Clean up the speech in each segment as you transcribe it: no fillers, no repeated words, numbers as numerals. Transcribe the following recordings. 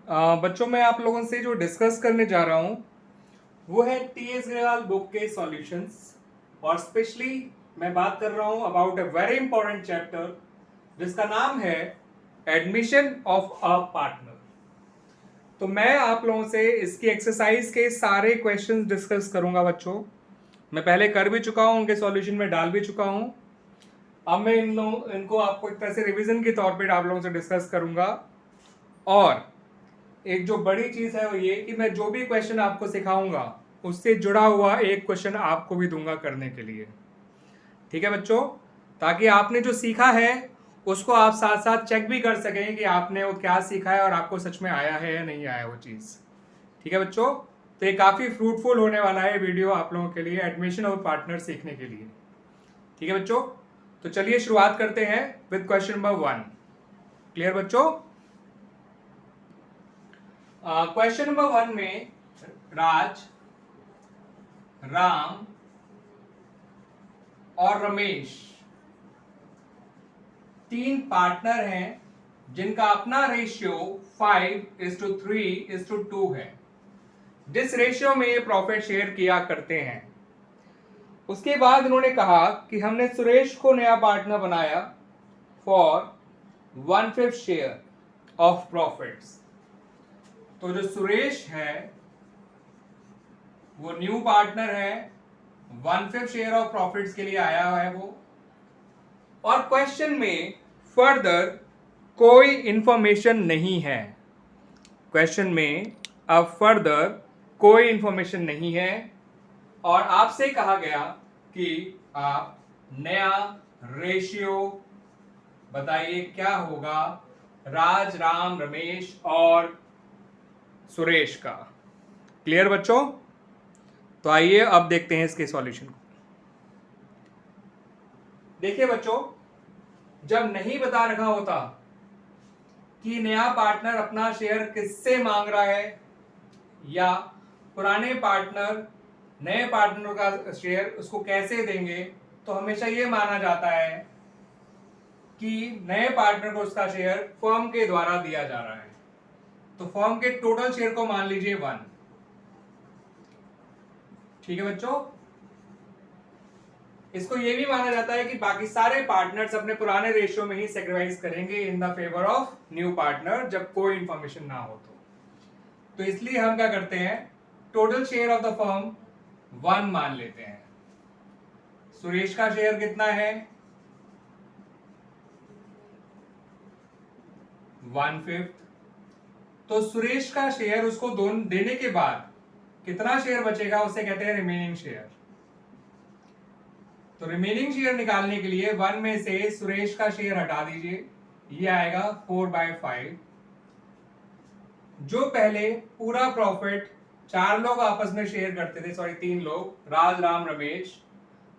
बच्चों मैं आप लोगों से जो डिस्कस करने जा रहा हूँ वो है टी.एस. अग्रवाल बुक के सॉल्यूशंस, और स्पेशली मैं बात कर रहा हूँ about a very important chapter जिसका नाम है एडमिशन ऑफ अ पार्टनर। तो मैं आप लोगों से इसकी एक्सरसाइज के सारे क्वेश्चंस डिस्कस करूंगा बच्चों। मैं पहले कर भी चुका हूँ, उनके सॉल्यूशन में डाल भी चुका हूँ। अब मैं इनको आपको एक तरह से रिवीजन के तौर पे आप लोगों से डिस्कस करूंगा। और एक जो बड़ी चीज है वो ये कि मैं जो भी क्वेश्चन आपको सिखाऊंगा उससे जुड़ा हुआ एक क्वेश्चन आपको भी दूंगा करने के लिए। ठीक है बच्चों, ताकि आपने जो सीखा है उसको आप साथ साथ चेक भी कर सकें कि आपने वो क्या सीखा है और आपको सच में आया है या नहीं आया वो चीज़। ठीक है बच्चों, तो ये काफ़ी फ्रूटफुल होने वाला है वीडियो आप लोगों के लिए एडमिशन और पार्टनर सीखने के लिए। ठीक है बच्चों, तो चलिए शुरुआत करते हैं विद क्वेश्चन नंबर 1। क्लियर बच्चों? क्वेश्चन नंबर 1 में राज, राम और रमेश 3 पार्टनर हैं जिनका अपना रेशियो 5:3:2 है, जिस रेशियो में ये प्रॉफिट शेयर किया करते हैं। उसके बाद इन्होंने कहा कि हमने सुरेश को नया पार्टनर बनाया फॉर 1/5 शेयर ऑफ प्रॉफिट्स। तो जो सुरेश है वो न्यू पार्टनर है, 1/5 शेयर ऑफ प्रॉफिट्स के लिए आया है वो। और क्वेश्चन में फर्दर कोई इंफॉर्मेशन नहीं है। क्वेश्चन में अब फर्दर कोई इंफॉर्मेशन नहीं है और आपसे कहा गया कि आप नया रेशियो बताइए क्या होगा राज, राम, रमेश और सुरेश का। क्लियर बच्चों? तो आइए अब देखते हैं इसके सॉल्यूशन को। देखिए बच्चों, जब नहीं बता रखा होता कि नया पार्टनर अपना शेयर किससे मांग रहा है या पुराने पार्टनर नए पार्टनर का शेयर उसको कैसे देंगे, तो हमेशा ये माना जाता है कि नए पार्टनर को उसका शेयर फर्म के द्वारा दिया जा रहा है। तो फर्म के टोटल शेयर को मान लीजिए 1। ठीक है बच्चों, इसको यह भी माना जाता है कि बाकी सारे पार्टनर्स अपने पुराने रेशियो में ही सेक्रीफाइस करेंगे in the favour of new partner जब कोई इंफॉर्मेशन ना हो तो इसलिए हम क्या करते हैं, total share of the firm 1 मान लेते हैं। सुरेश का शेयर कितना है? 1/5। तो सुरेश का शेयर उसको देने के बाद कितना शेयर बचेगा उसे कहते हैं रिमेनिंग शेयर। तो रिमेनिंग शेयर निकालने के लिए 1 में से सुरेश का शेयर हटा दीजिए, ये आएगा 4/5। जो पहले पूरा प्रॉफिट 4 लोग आपस में शेयर करते थे, सॉरी 3 लोग, राज, राम, रमेश,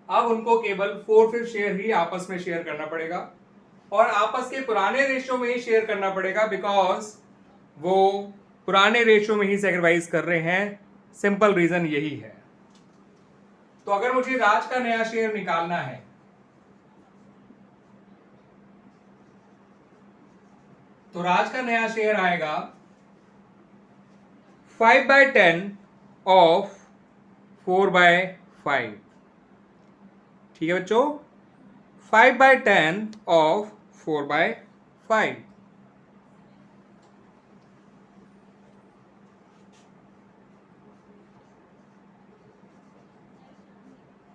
अब उनको केवल 4/5 शेयर ही आपस में शेयर करना पड़ेगा और आपस के पुराने रेशियो में ही शेयर करना पड़ेगा बिकॉज वो पुराने रेशियो में ही सैक्रिफाइस कर रहे हैं। सिंपल रीजन यही है। तो अगर मुझे राज का नया शेयर निकालना है तो राज का नया शेयर आएगा 5/10 ऑफ 4/5। ठीक है बच्चों, 5/10 ऑफ 4/5।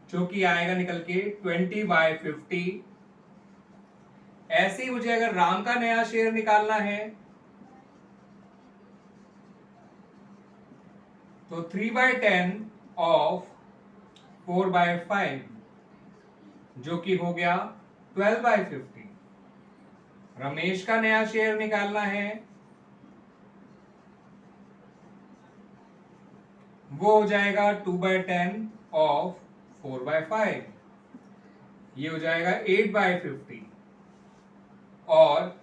जो कि आएगा निकल के 20/50। ऐसे ही मुझे अगर राम का नया शेयर निकालना है तो 3/10 ऑफ 4/5 जो कि हो गया 12/50। रमेश का नया शेयर निकालना है वो हो जाएगा 2/10 ऑफ 4/5, ये हो जाएगा 8/50। और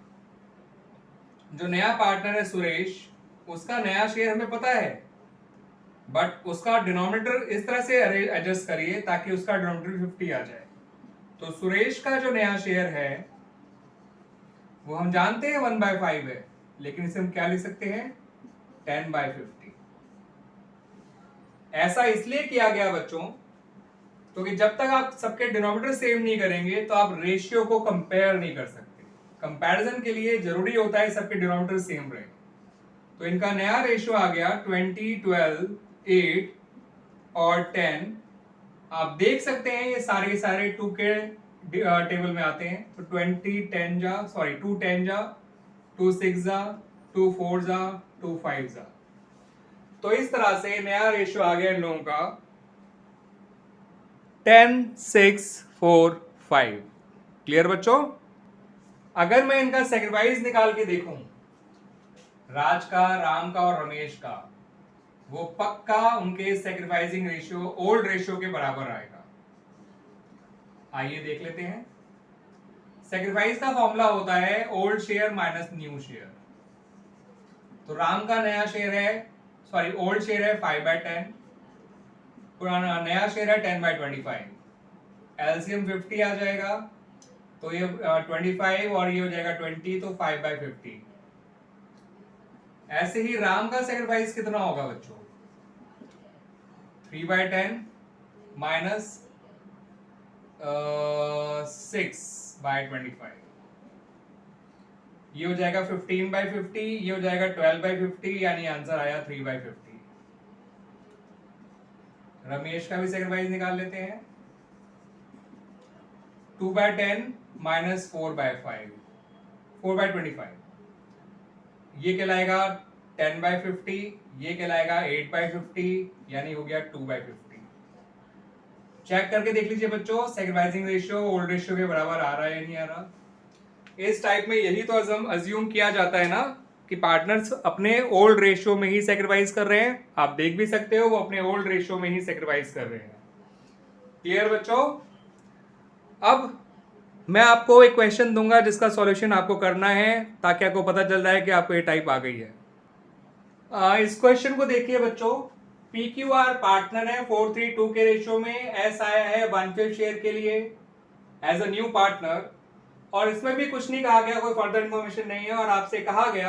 जो नया पार्टनर है सुरेश, उसका नया शेयर हमें पता है बट उसका डिनोमिनेटर इस तरह से एडजस्ट करिए ताकि उसका डिनोमिनेटर 50 आ जाए। तो सुरेश का जो नया शेयर है वो हम जानते हैं 1/5 है, लेकिन इसे हम क्या लिख सकते हैं 10/50। ऐसा इसलिए किया गया बच्चों क्योंकि जब तक आप सबके डिनोमिनेटर सेम नहीं करेंगे तो आप रेशियो को कंपेयर नहीं कर सकते। कंपैरिजन के लिए जरूरी होता है सबके डिनोमिनेटर सेम रहे। तो इनका नया रेशियो आ गया 20, 12, 8 और 10। आप देख सकते हैं ये सारे के सारे 2 के टेबल में आते हैं। तो 20 10 जा, सॉरी 2 10 जा, 2 6 जा, 2 4 जा, 2 5 जा। तो इस तरह से नया रेशियो आ गया इन लोगों का 10 6 4 5। क्लियर बच्चों? अगर मैं इनका सैक्रिफाइस निकाल के देखूं राज का, राम का और रमेश का, वो पक्का उनके सैक्रिफाइसिंग रेशियो ओल्ड रेशियो के बराबर आएगा। आइए देख लेते हैं। सैक्रिफाइस का फॉर्मूला होता है old share minus new share. तो राम का नया शेयर है, सॉरी ओल्ड शेयर है 5/10, पुराना नया शेयर है 10/25। एलसीएम 50 आ जाएगा, तो ये 25 और ये हो जाएगा 20, तो 5/50। ऐसे ही राम का सैक्रिफाइस कितना होगा बच्चों? 3/10 माइनस 6/25। ये हो जाएगा 15/50, ये हो जाएगा 12/50, यानी आंसर आया 3/50। रमेश का भी सैक्रिफाइस निकाल लेते हैं। 2/10 माइनस 4/5, 4/25। ये कहलाएगा 10/50, ये कहलाएगा 8/50, यानी हो गया 2/50। चेक करके देख लीजिए बच्चों, सैक्रिफाइसिंग रेशियो ओल्ड रेशियो के बराबर आ रहा है या नहीं आ रहा। इस टाइप में यही तो अज्यूम किया जाता है ना कि पार्टनर्स अपने ओल्ड रेशियो में ही सैक्रिफाइस कर रहे हैं। आप देख भी सकते हो वो अपने ओल्ड रेशियो में ही सैक्रिफाइस कर रहे हैं। क्लियर बच्चों? अब मैं आपको एक क्वेश्चन दूंगा जिसका सॉल्यूशन आपको करना है ताकि आपको पता चल जाए कि आपको ये टाइप आ गई है। इस क्वेश्चन को देखिए बच्चों, PQR पार्टनर है 4:3:2 के रेशियो में, एस आया है 1/5 शेयर के लिए एज अ न्यू पार्टनर, और इसमें भी कुछ नहीं कहा गया, कोई फर्दर इंफॉर्मेशन नहीं है, और आपसे कहा गया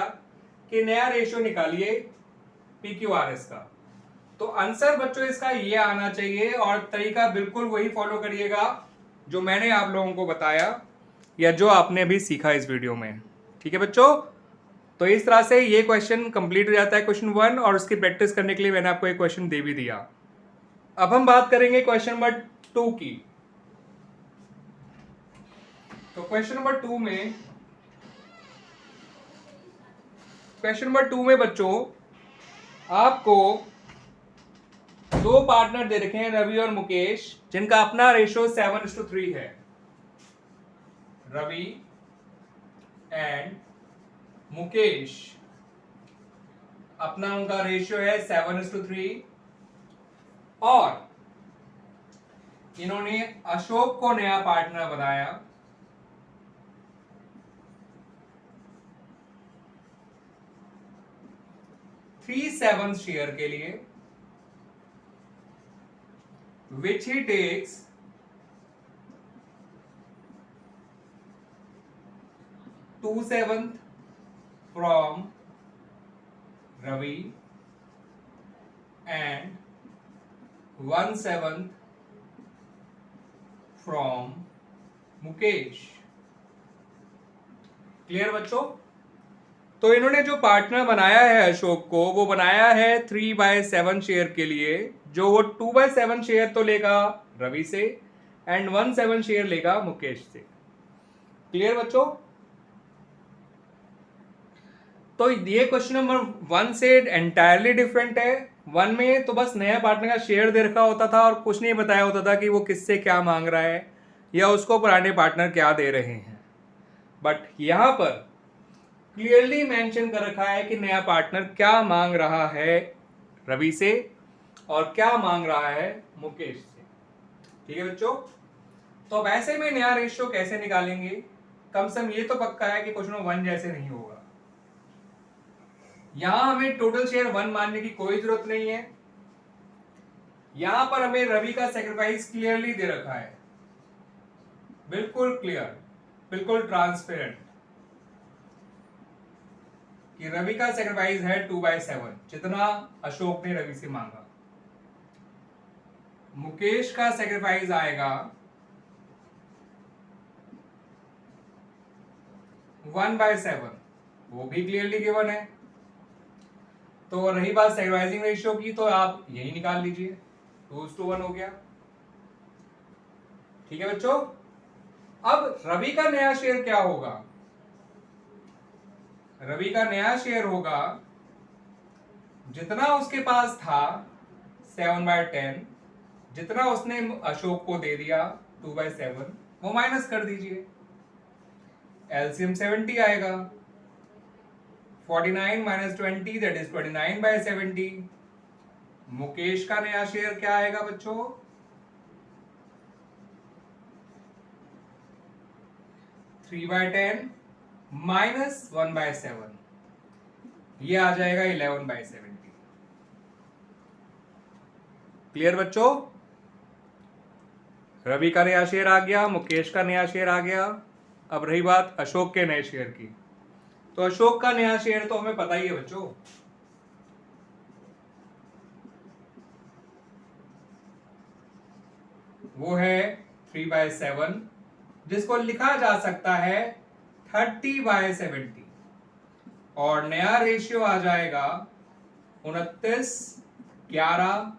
कि नया रेशियो निकालिए PQRS का। तो आंसर बच्चों इसका ये आना चाहिए, और तरीका बिल्कुल वही फॉलो करिएगा जो मैंने आप लोगों को बताया या जो आपने अभी सीखा इस वीडियो में। ठीक है बच्चों? तो इस तरह से ये क्वेश्चन कंप्लीट हो जाता है क्वेश्चन 1, और उसकी प्रैक्टिस करने के लिए मैंने आपको एक क्वेश्चन दे भी दिया। अब हम बात करेंगे क्वेश्चन नंबर 2 की। तो क्वेश्चन नंबर 2 में बच्चों आपको दो पार्टनर दे रखे हैं, रवि और मुकेश, जिनका अपना रेशियो 7:3 है। रवि एंड मुकेश, अपना उनका रेशियो है 7:3, और इन्होंने अशोक को नया पार्टनर बनाया। थ्री 7 शेयर के लिए, which he takes 2/7 from Ravi and 1/7 from Mukesh. Clear बच्चों? तो इन्होंने जो पार्टनर बनाया है अशोक को, वो बनाया है 3/7 शेयर के लिए, जो वो 2/7 शेयर तो लेगा रवि से एंड 1/7 शेयर लेगा मुकेश से। क्लियर बच्चों? तो ये क्वेश्चन नंबर 1 से एंटायरली डिफरेंट है। 1 में तो बस नया पार्टनर का शेयर दे रखा होता था और कुछ नहीं बताया होता था कि वो किससे क्या मांग रहा है या उसको पुराने पार्टनर क्या दे रहे हैं। बट यहां पर क्लियरली मेंशन कर रखा है कि नया पार्टनर क्या मांग रहा है रवि से और क्या मांग रहा है मुकेश से। ठीक है बच्चों? तो अब ऐसे में नया रेशियो कैसे निकालेंगे? कम से कम ये तो पक्का है कि क्वेश्चन 1 जैसे नहीं होगा। यहां हमें टोटल शेयर 1 मानने की कोई जरूरत नहीं है। यहां पर हमें रवि का सैक्रिफाइस क्लियरली दे रखा है, बिल्कुल क्लियर, बिल्कुल ट्रांसपेरेंट। कि रवि का सेक्रीफाइस है 2/7, जितना अशोक ने रवि से मांगा। मुकेश का सेक्रीफाइस आएगा 1/7, वो भी क्लियरली गिवन है। तो रही बात सेक्रीफाइसिंग रेशियो की, तो आप यही निकाल लीजिए, 2:1 हो गया। ठीक है बच्चों। अब रवि का नया शेयर क्या होगा? रवि का नया शेयर होगा जितना उसके पास था 7/10, जितना उसने अशोक को दे दिया 2/7, वो माइनस कर दीजिए। एलसीएम 70 आएगा, 49 - 20 दैट इज 29/70। मुकेश का नया शेयर क्या आएगा बच्चों? 3/10 - 1/7, ये आ जाएगा 11/70। क्लियर बच्चों? रवि का नया शेयर आ गया, मुकेश का नया शेयर आ गया। अब रही बात अशोक के नए शेयर की, तो अशोक का नया शेयर तो हमें पता ही है बच्चों, वो है 3/7, जिसको लिखा जा सकता है 30/70, और नया रेशियो आ जाएगा 29, 11,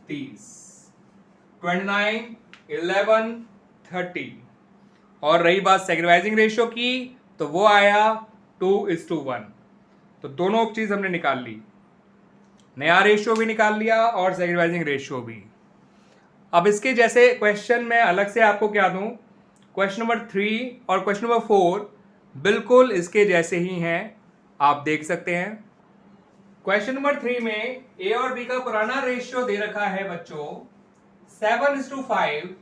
30, 29, 11, 30। और रही बात सेक्रीफाइसिंग रेशियो की, तो वो आया 2:1। तो दोनों चीज हमने निकाल ली, नया रेशियो भी निकाल लिया और सेक्रीफाइसिंग रेशियो भी। अब इसके जैसे क्वेश्चन में अलग से आपको क्या दूं, क्वेश्चन नंबर 3 और क्वेश्चन नंबर 4 बिल्कुल इसके जैसे ही हैं, आप देख सकते हैं। क्वेश्चन नंबर 3 में ए और बी का पुराना रेशियो दे रखा है बच्चों 7:5,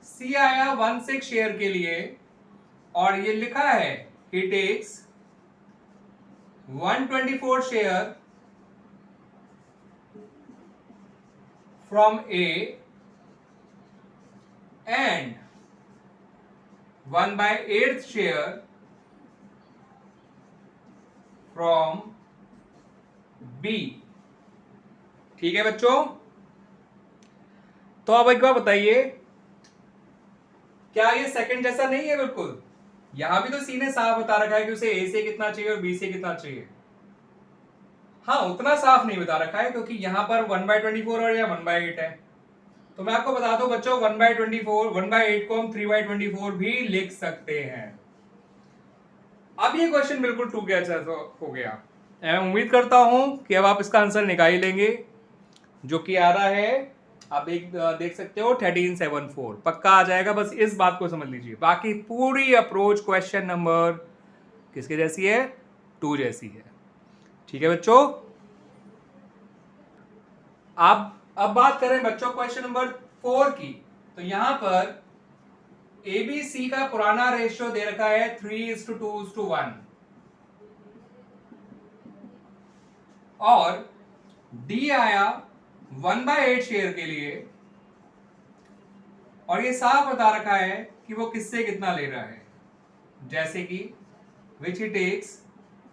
सी आया 1/6 शेयर के लिए, और ये लिखा है he takes 124 share from A and 1/8 share from B. ठीक है बच्चों। तो अब एक बार बताइए, क्या ये सेकंड जैसा नहीं है? बिल्कुल, यहां भी तो सी ने साफ बता रखा है कि उसे ए से कितना चाहिए और बी से कितना चाहिए। हाँ, उतना साफ नहीं बता रखा है क्योंकि यहां पर 1/24 और या 1/8 है। तो मैं आपको बता दूं बच्चों, 1/24, 1/8 को हम 3/24 भी लिख सकते हैं। अब ये क्वेश्चन बिल्कुल टू गया हो गया। मैं उम्मीद करता हूं कि अब आप इसका आंसर निकाल ही लेंगे, जो कि आ रहा है, आप देख सकते हो 1374 पक्का आ जाएगा। बस इस बात को समझ लीजिए, बाकी पूरी अप्रोच क्वेश्चन नंबर किसके जैसी है? 2 जैसी है। ठीक है बच्चों। आप अब बात करें बच्चों क्वेश्चन नंबर 4 की, तो यहां पर एबीसी का पुराना रेशियो दे रखा है 3:2:1, और डी आया 1/8 शेयर के लिए, और ये साफ बता रखा है कि वो किससे कितना ले रहा है, जैसे कि which he takes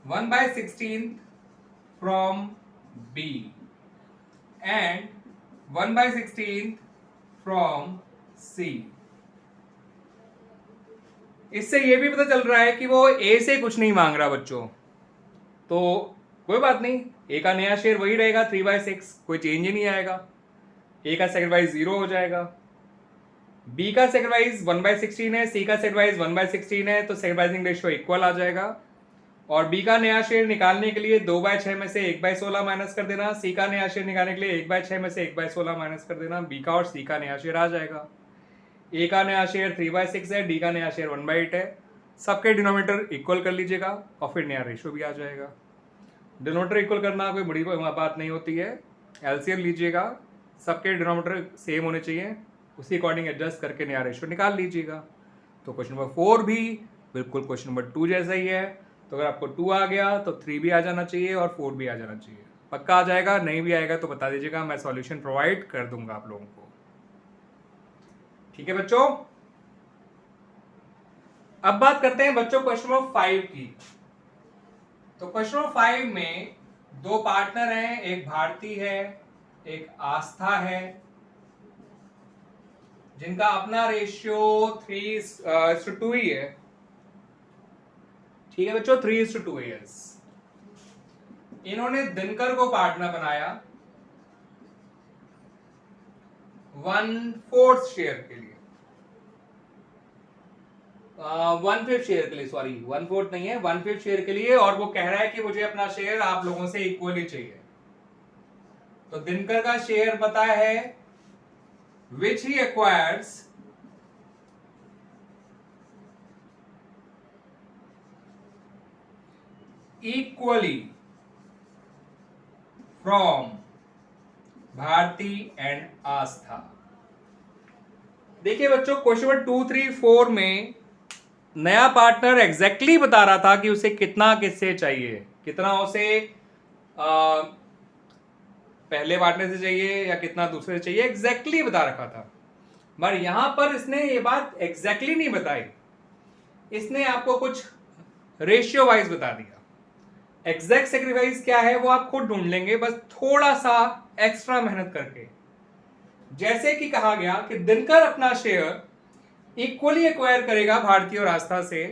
1/16 from B and 1/16 from C. इससे ये भी पता चल रहा है कि वो ए से कुछ नहीं मांग रहा बच्चों। तो कोई बात नहीं, ए का नया शेयर वही रहेगा 3/6, कोई चेंज ही नहीं आएगा। ए का सेक्रीफाइस 0 हो जाएगा, बी का सेक्रीफाइस 1/16 है, सी का सेक्रीफाइस 1/16 है, तो सेक्रीफाइसिंग रेशियो इक्वल आ जाएगा। और बी का नया शेयर निकालने के लिए 2/6 में से 1/16 माइनस कर देना, सी का नया शेयर निकालने के लिए 1/6 में से 1/16 माइनस कर देना, बी का और सी का नया शेयर आ जाएगा। ए का नया शेयर 3/6 है, डी का नया शेयर 1/8 है, सबके डिनोमिनेटर इक्वल कर लीजिएगा और फिर नया रेशियो भी आ जाएगा। डिनोमिनेटर इक्वल करना कोई बड़ी बात नहीं होती है, एलसीएम लीजिएगा, सबके डिनोमिनेटर सेम होने चाहिए, उसी अकॉर्डिंग एडजस्ट करके नया रेशियो निकाल लीजिएगा। तो क्वेश्चन नंबर 4 भी बिल्कुल क्वेश्चन नंबर 2 जैसा ही है। तो अगर आपको 2 आ गया तो 3 भी आ जाना चाहिए और 4 भी आ जाना चाहिए। पक्का आ जाएगा, नहीं भी आएगा तो बता दीजिएगा, मैं सॉल्यूशन प्रोवाइड कर दूंगा आप लोगों को। ठीक है बच्चों। अब बात करते हैं बच्चों क्वेश्चन नंबर 5 की। तो क्वेश्चन नंबर 5 में दो पार्टनर हैं, एक भारती है एक आस्था है, जिनका अपना रेशियो 3:2 ही है। ठीक है बच्चों, 3:2 है। इन्होंने दिनकर को पार्टनर बनाया 1/4 शेयर के लिए, 1/5 शेयर के लिए, सॉरी 1/4 नहीं है, 1/5 शेयर के लिए। और वो कह रहा है कि मुझे अपना शेयर आप लोगों से इक्वली चाहिए। तो दिनकर का शेयर पता है, which he acquires equally from Bharti and Aastha. देखिए बच्चों, क्वेश्चन नंबर 2, 3, 4 में नया पार्टनर एग्जैक्टली बता रहा था कि उसे कितना किससे चाहिए, कितना उसे पहले पार्टनर से चाहिए या कितना दूसरे से चाहिए, एग्जैक्टली बता रखा था। मगर यहां पर इसने ये बात एग्जैक्टली नहीं बताई, इसने आपको कुछ रेशियो वाइज बता दिया। एग्जैक्ट सेक्रीफाइस क्या है वो आप खुद ढूंढ लेंगे, बस थोड़ा सा एक्स्ट्रा मेहनत करके। जैसे कि कहा गया कि दिनकर अपना शेयर इक्वली एक्वायर करेगा भारती और आस्था से,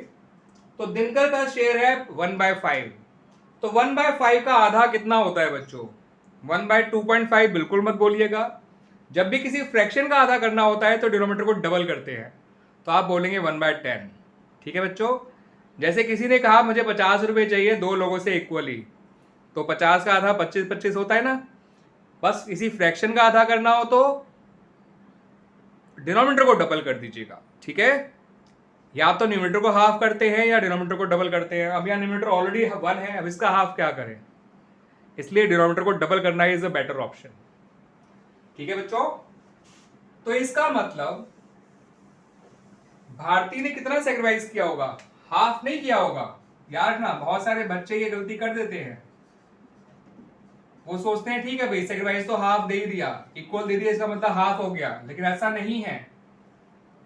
तो दिनकर का शेयर है 1/5। तो 1/5 का आधा कितना होता है बच्चों? 1/2.5 बिल्कुल मत बोलिएगा। जब भी किसी फ्रैक्शन का आधा करना होता है तो डिनोमिनेटर को डबल करते हैं, तो आप बोलेंगे 1/10। ठीक है बच्चों, जैसे किसी ने कहा मुझे 50 रुपये चाहिए दो लोगों से इक्वली, तो 50 का आधा 25-25 होता है ना। बस इसी फ्रैक्शन का आधा करना हो तो डिनोमिनेटर को डबल कर दीजिएगा। ठीक है, या तो न्यूमरेटर को हाफ करते हैं या डिनोमिनेटर को डबल करते हैं। अब यहाँ न्यूमरेटर ऑलरेडी 1 है, अब इसका हाफ क्या करें, इसलिए डिनोमिनेटर को डबल करना इज अ बेटर ऑप्शन। ठीक है बच्चों, तो इसका मतलब भारती ने कितना सेक्रीफाइस किया होगा? हाफ नहीं किया होगा। याद रखना, बहुत सारे बच्चे ये गलती कर देते हैं, वो सोचते हैं ठीक है भाई सेक्रीफाइस तो हाफ दे ही दिया, इक्वल दे दिया, इसका मतलब हाफ हो गया, लेकिन ऐसा नहीं है।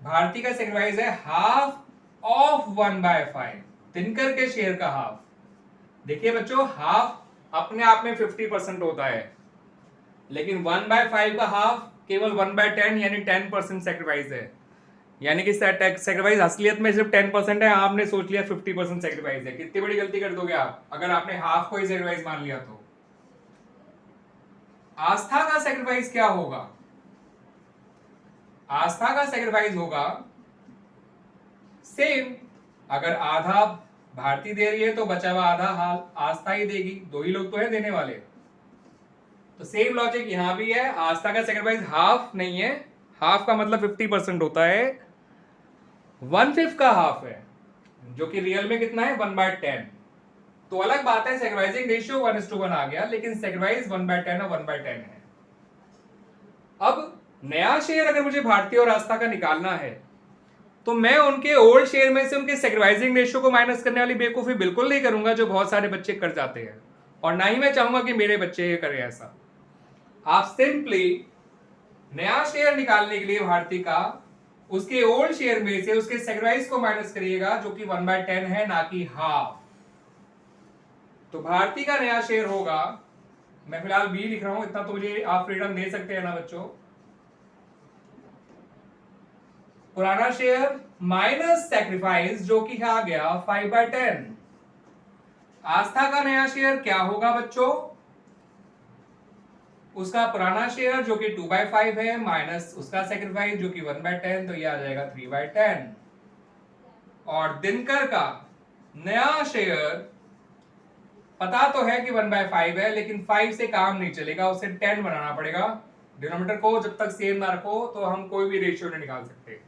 भारती का सेक्रीफाइस है हाफ ऑफ 1/5, दिनकर के शेयर का हाफ। देखिए बच्चों, हाफ अपने आप में 50% होता है, लेकिन 1/5 का हाफ केवल 1/10 यानी 10% सेक्रीफाइस है। यानी कि सेक्रीफाइस असलियत में सिर्फ 10% है, आपने सोच लिया 50% सेक्रीफाइस है। कितनी बड़ी गलती कर दोगे आप अगर आपने हाफ को ही सेक्रीफाइस मान लिया तो। आस्था का सेक्रीफाइस क्या होगा? आस्था का सेक्रीफाइस होगा सेम, अगर आधा भारती दे रही है तो बचा हुआ आधा आस्था ही देगी, दो ही लोग तो है देने वाले। तो सेम लॉजिक यहां भी है, आस्था का सेक्रीफाइस हाफ नहीं है, हाफ का मतलब 50% होता है, 1/5 का हाफ है, जो कि रियल में कितना है 1/10। तो अलग बात है, सेक्रीफाइसिंग रेशियो 1:1 आ गया, लेकिन सेक्रीफाइस 1/10 और 1/10 है। अब नया शेयर अगर मुझे भारती और आस्था का निकालना है तो मैं उनके ओल्ड शेयर में से उनके सेक्रीफाइसिंग रेशियो को माइनस करने वाली बेवकूफी बिल्कुल नहीं करूंगा, जो बहुत सारे बच्चे कर जाते हैं, और ना ही मैं चाहूंगा कि मेरे बच्चे ये करें ऐसा। आप सिंपली नया शेयर निकालने के लिए भारती का उसके ओल्ड शेयर में से उसके सेक्रीफाइस को माइनस करिएगा, जो कि 1/10 है, ना कि हाफ। तो भारती का नया शेयर होगा, मैं फिलहाल बी लिख रहा हूं, इतना तो मुझे आप फ्रीडम दे सकते हैं ना बच्चों। पुराना शेयर माइनस सेक्रीफाइस, जो कि आ गया 5/10। आस्था का नया शेयर क्या होगा बच्चों? उसका पुराना शेयर जो कि 2/5 है माइनस उसका सेक्रीफाइस जो कि 1/10, तो ये आ जाएगा 3/10। और दिनकर का नया शेयर पता तो है कि 1/5 है, लेकिन 5 से काम नहीं चलेगा, उसे 10 बनाना पड़ेगा। डिनोमिनेटर को जब तक सेम ना रखो तो हम कोई भी रेशियो नहीं निकाल सकते,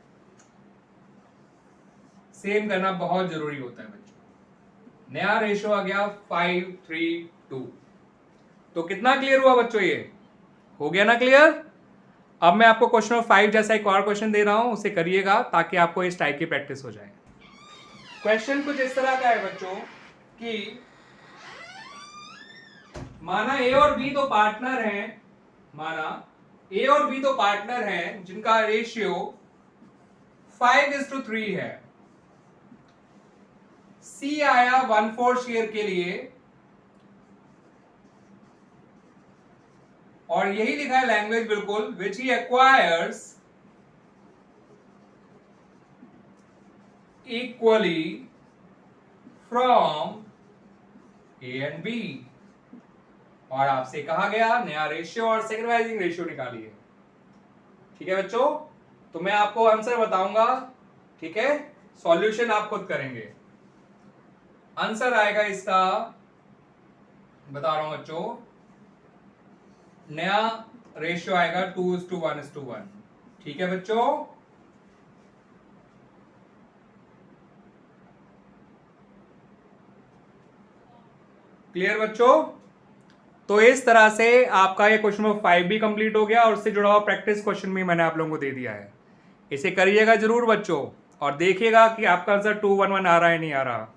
सेम करना बहुत जरूरी होता है बच्चों। नया रेशियो आ गया 5:3:2। तो कितना क्लियर हुआ बच्चों? ये हो गया ना क्लियर? अब मैं आपको क्वेश्चन नंबर 5 जैसा एक और क्वेश्चन दे रहा हूं, उसे करिएगा ताकि आपको इस टाइप की प्रैक्टिस हो जाए। क्वेश्चन कुछ इस तरह का है बच्चों कि माना ए और बी तो पार्टनर हैं, माना ए और बी तो पार्टनर हैं जिनका रेशियो 5:3 है। सी आया 1/4 शेयर के लिए और यही लिखा है लैंग्वेज बिल्कुल, which he acquires equally from A and B. और आपसे कहा गया नया रेशियो और सेक्रिफाइसिंग रेशियो निकालिए। ठीक है बच्चों, तो मैं आपको आंसर बताऊंगा, ठीक है, सॉल्यूशन आप खुद करेंगे। आंसर आएगा इसका, बता रहा हूं बच्चों, नया रेशियो आएगा 2:1:1। ठीक है बच्चों, क्लियर बच्चों? तो इस तरह से आपका ये क्वेश्चन नंबर 5 भी कंप्लीट हो गया और उससे जुड़ा हुआ प्रैक्टिस क्वेश्चन भी मैंने आप लोगों को दे दिया है। इसे करिएगा जरूर बच्चों और देखिएगा कि आपका आंसर 211 आ रहा है नहीं आ रहा।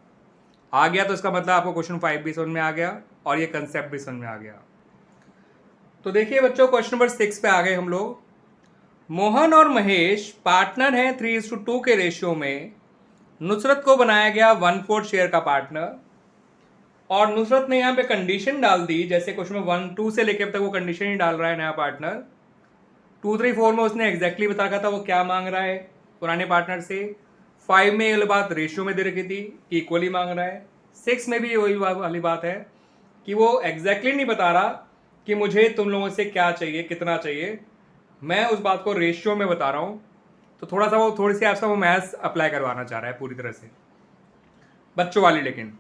आ गया तो इसका मतलब आपको क्वेश्चन 5 भी समझ में आ गया और ये कंसेप्ट भी समझ में आ गया। तो देखिए बच्चों, क्वेश्चन नंबर 6 पे आ गए हम लोग। मोहन और महेश पार्टनर हैं 3:2 के रेशियो में। नुसरत को बनाया गया 1/4 शेयर का पार्टनर और नुसरत ने यहाँ पे कंडीशन डाल दी, जैसे क्वेश्चन में 1-2 से लेकर अब तक वो कंडीशन ही डाल रहा है नया पार्टनर। 2-3-4 में उसने एग्जैक्टली बता रखा था वो क्या मांग रहा है पुराने पार्टनर से। 5 में ये बात रेशियो में दे रखी थी, इक्वली मांग रहा है। 6 में भी वही वाली बात है कि वो एग्जैक्टली नहीं बता रहा कि मुझे तुम लोगों से क्या चाहिए, कितना चाहिए, मैं उस बात को रेशियो में बता रहा हूँ। तो थोड़ा सा वो थोड़ी सी आपसे वो मैथ्स अप्लाई करवाना चाह रहा है पूरी तरह से बच्चों वाली। लेकिन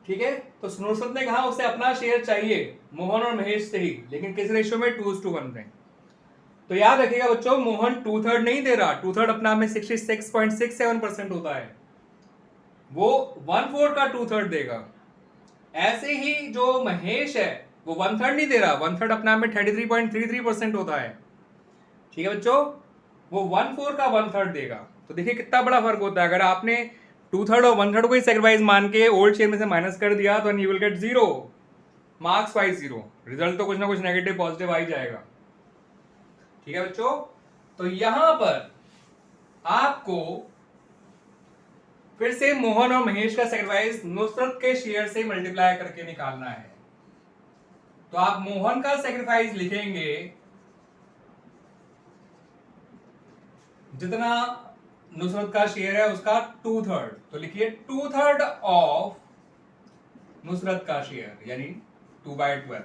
ठीक है, तो नुसरत ने कहा उसे अपना शेयर चाहिए मोहन और महेश से ही, लेकिन किस रेशियो में? 2:1 में। तो याद रखिएगा बच्चों, मोहन 2/3 नहीं दे रहा। 2/3 अपना में 66.67% होता है, वो 1/4 का 2/3 देगा। ऐसे ही जो महेश है वो 1/3 नहीं दे रहा, 1/3 अपना में 33.33% होता है। ठीक है बच्चों, वो 1/4 का 1/3 देगा। तो देखिए कितना बड़ा फर्क होता है। अगर आपने 2/3 और 1/3 को ही सेक्रीफाइस मान के ओल्ड शेयर में से माइनस कर दिया तो you will get 0 marks wise 0। Result तो कुछ ना कुछ नेगेटिव पॉजिटिव आ ही जाएगा। ठीक है बच्चों, तो यहां पर आपको फिर से मोहन और महेश का सेक्रीफाइस नुसरत के शेयर से मल्टीप्लाई करके निकालना है। तो आप मोहन का सेक्रीफाइस लिखेंगे जितना नुसरत का शेयर है उसका 2/3, तो लिखिए 2/3 ऑफ नुसरत का शेयर यानी 2/12।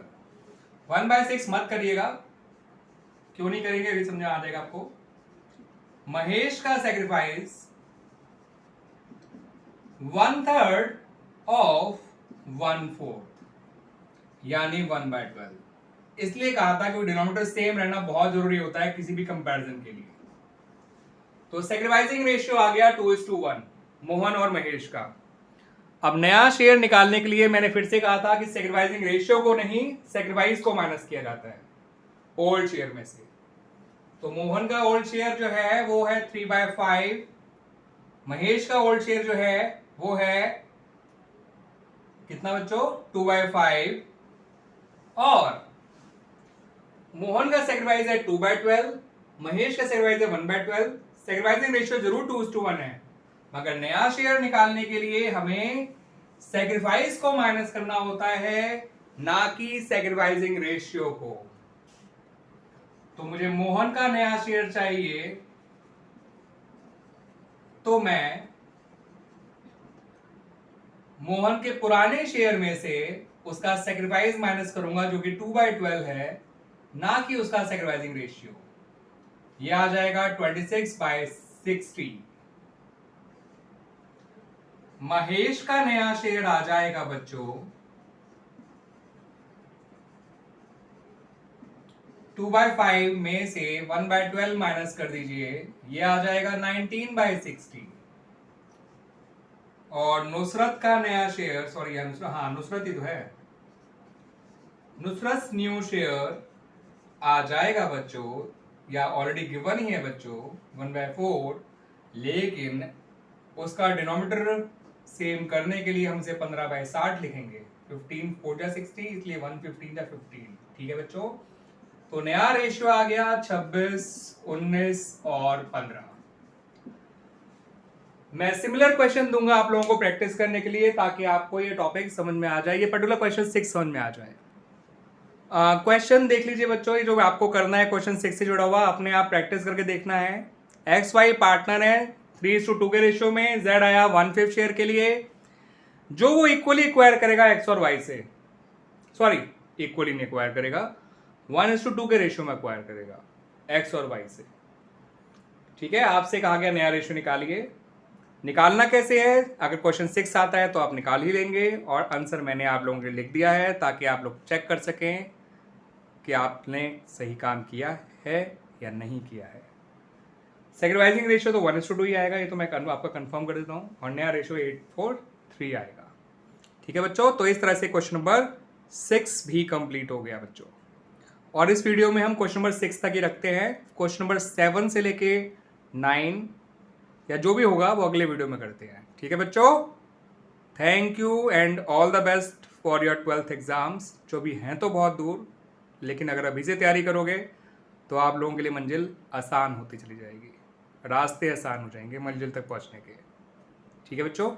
1/6 मत करिएगा, क्यों नहीं करेंगे अभी समझा आ जाएगा आपको। महेश का सेक्रीफाइस 1/3 ऑफ 1/4 यानी 1/12। इसलिए कहा था कि डिनोमिनेटर सेम रहना बहुत जरूरी होता है किसी भी कंपैरिजन के लिए। तो सेक्रीफाइसिंग रेशियो आ गया 2:1 मोहन और महेश का। अब नया शेयर निकालने के लिए मैंने फिर से कहा था कि सेक्रीफाइसिंग रेशियो को नहीं, सेक्रीफाइस को माइनस किया जाता है ओल्ड शेयर में से। तो मोहन का ओल्ड शेयर जो है वो है 3/5, महेश का ओल्ड शेयर जो है वो है कितना बच्चों? 2/5, और मोहन का सेक्रीफाइस है 2/12, महेश का सेक्रीफाइस है 1/12। सेक्रीफाइसिंग रेशियो जरूर 2:1 है, मगर नया शेयर निकालने के लिए हमें सेक्रीफाइस को माइनस करना होता है, ना कि सेक्रीफाइसिंग रेशियो को। तो मुझे मोहन का नया शेयर चाहिए, तो मैं मोहन के पुराने शेयर में से उसका सेक्रीफाइस माइनस करूंगा जो कि 2/12 है, ना कि उसका सेक्रीफाइसिंग रेशियो। यह आ जाएगा 26/60। महेश का नया शेयर आ जाएगा बच्चों 2/5 में से 1/12 माइनस कर दीजिए, यह आ जाएगा 19/60। और नुसरत का नया शेयर, सॉरी नुसरत ही तो है, नुसरत न्यू शेयर आ जाएगा बच्चों, या ऑलरेडी गिवन ही है बच्चों 1/4, लेकिन उसका डिनोमिनेटर सेम करने के लिए हमसे 15/60 लिखेंगे। 15 4 जा 60, इसलिए 115 जा 15। ठीक है बच्चों, तो नया रेशियो आ गया 26, 19 और 15। मैं सिमिलर क्वेश्चन दूंगा आप लोगों को प्रैक्टिस करने के लिए, ताकि आपको ये टॉपिक समझ में आ जाए, ये पर्टिकुलर क्वेश्चन 6 समझ में आ जाए। क्वेश्चन देख लीजिए बच्चों, ये जो आपको करना है क्वेश्चन 6 से जुड़ा हुआ, अपने आप प्रैक्टिस करके देखना है। एक्स वाई पार्टनर है, 3:2 के रेशियो में, जेड आया 1/5 शेयर के लिए, जो वो इक्वली एक्वायर करेगा एक्स और वाई से, सॉरी इक्वली नहीं एक्वायर करेगा, 1:2 के रेशियो में एक्वायर करेगा एक्स और वाई से। ठीक है, आपसे कहा गया नया रेशियो निकालिए। निकालना कैसे है, अगर क्वेश्चन 6 आता है तो आप निकाल ही लेंगे, और आंसर मैंने आप लोगों के लिए लिख दिया है ताकि आप लोग चेक कर सकें कि आपने सही काम किया है या नहीं किया है। सेक्रीफाइसिंग रेशियो तो 1:2 ही आएगा, ये तो मैं आपका कंफर्म कर देता हूँ, और नया रेशियो 8:4:3 आएगा। ठीक है बच्चों, तो इस तरह से क्वेश्चन नंबर 6 भी कंप्लीट हो गया बच्चों। और इस वीडियो में हम क्वेश्चन नंबर 6 तक ही रखते हैं, क्वेश्चन नंबर 7 से लेके 9 या जो भी होगा वो अगले वीडियो में करते हैं। ठीक है बच्चों, thank you and all the best for your 12th exams, जो भी हैं तो बहुत दूर, लेकिन अगर अभी से तैयारी करोगे तो आप लोगों के लिए मंजिल आसान होती चली जाएगी, रास्ते आसान हो जाएंगे मंजिल तक पहुंचने के। ठीक है बच्चों।